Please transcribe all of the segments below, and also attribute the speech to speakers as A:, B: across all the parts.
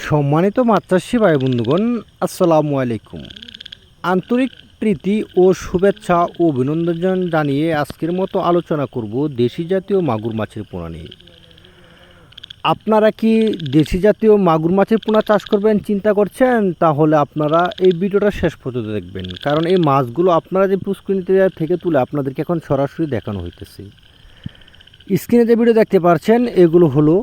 A: সম্মানিত মাছ চাষি ভাই বন্ধুগণ, আসসালামু আলাইকুম। আন্তরিক প্রীতি ও শুভেচ্ছা ও অভিনন্দন জানিয়ে আজকের মতো আলোচনা করব দেশি জাতীয় মাগুর মাছের পোনা নিয়ে। আপনারা কি দেশি জাতীয় মাগুর মাছের পোনা চাষ করবেন চিন্তা করছেন? তাহলে আপনারা এই ভিডিওটা শেষ পর্যন্ত দেখবেন, কারণ এই মাছগুলো আপনারা যে পুষ্করিণীতে থেকে তুলে আপনাদেরকে এখন সরাসরি দেখানো হইতেছে। স্ক্রিনে যে ভিডিও দেখতে পাচ্ছেন এগুলো হলো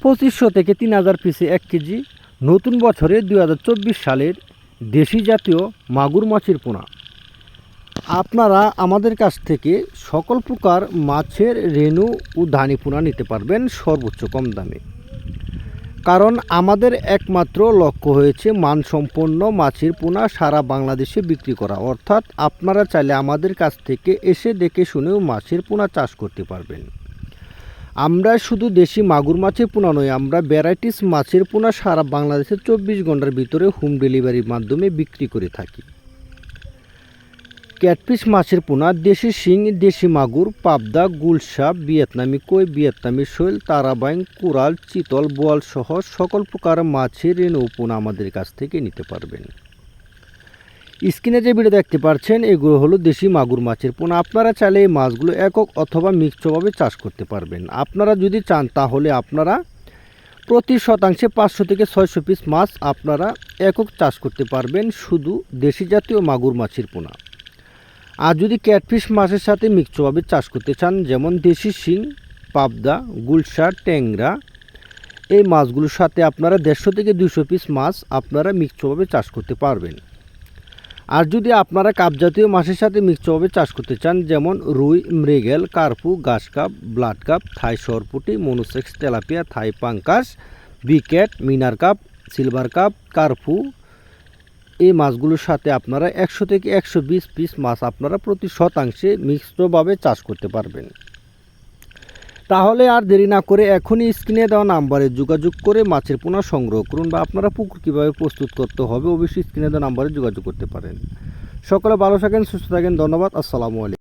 A: 2500 থেকে 3000 পিসে 1 কেজি নতুন বছরে 2024 সালের দেশি জাতীয় মাগুর মাছের পোনা। আপনারা আমাদের কাছ থেকে সকল প্রকার মাছের রেণু ও ধানি পোনা নিতে পারবেন সর্বোচ্চ কম দামে, কারণ আমাদের একমাত্র লক্ষ্য হয়েছে মানসম্পন্ন মাছের পোনা সারা বাংলাদেশে বিক্রি করা। অর্থাৎ আপনারা চাইলে আমাদের কাছ থেকে এসে দেখে শুনেও মাছের পোনা চাষ করতে পারবেন। আমরা শুধু দেশি মাগুর মাছের পোনা নয়, আমরা ভ্যারাইটিস মাছের পোনা সারা বাংলাদেশে 24 ঘন্টার ভিতরে হোম ডেলিভারির মাধ্যমে বিক্রি করে থাকি। ক্যাটফিশ মাছের পোনা, দেশি শিং, দেশি মাগুর, পাবদা, গুলশা, ভিয়েতনামি কই, ভিয়েতনামি শৈল, তারাবাইং, কোরাল, চিতল, বোয়াল সহ সকল প্রকার মাছের রেণু পোনা আমাদের কাছ থেকে নিতে পারবেন। স্ক্রিনে যে ভিডিও দেখতে পাচ্ছেন এগুলো হলো দেশি মাগুর মাছের পোনা। আপনারা চাইলে এই মাছগুলো একক অথবা মিক্সডভাবে চাষ করতে পারবেন। আপনারা যদি চান তাহলে আপনারা প্রতি শতাংশে 500 থেকে 600 পিস মাছ আপনারা একক চাষ করতে পারবেন শুধু দেশি জাতীয় মাগুর মাছের পোনা। আর যদি ক্যাটফিশ মাছের সাথে মিক্সডভাবে চাষ করতে চান, যেমন দেশি শিং, পাবদা, গুলশা, ট্যাংরা, এই মাছগুলোর সাথে আপনারা 150 থেকে 200 পিস মাছ আপনারা মিক্সডভাবে চাষ করতে পারবেন। আর যদি আপনারা কাপ জাতীয় মাছের সাথে মিক্সডভাবে চাষ করতে চান, যেমন রুই, মৃগেল, কার্পু, ঘাস কাপ, ব্লাড কাপ, থাই সরপুটি, মনোসেক্স, তেলাপিয়া, থাই পাঙ্কাস, বিকেট, মিনার কাপ, সিলভার কাপ, কার্পু, এই মাছগুলোর সাথে আপনারা 100 থেকে 120 পিস মাছ আপনারা প্রতি শতাংশে মিশ্রভাবে চাষ করতে পারবেন। তাহলে আর দেরি না করে এখনই স্ক্রিনে দেওয়া নাম্বারে যোগাযোগ করে মাছের পোনা সংগ্রহ করুন, বা আপনারা পুকুর কীভাবে প্রস্তুত করতে হবে অবশ্যই স্ক্রিনে দেওয়া নাম্বারে যোগাযোগ করতে পারেন। সকলে ভালো থাকেন, সুস্থ থাকেন। ধন্যবাদ। আসসালামু আলাইকুম।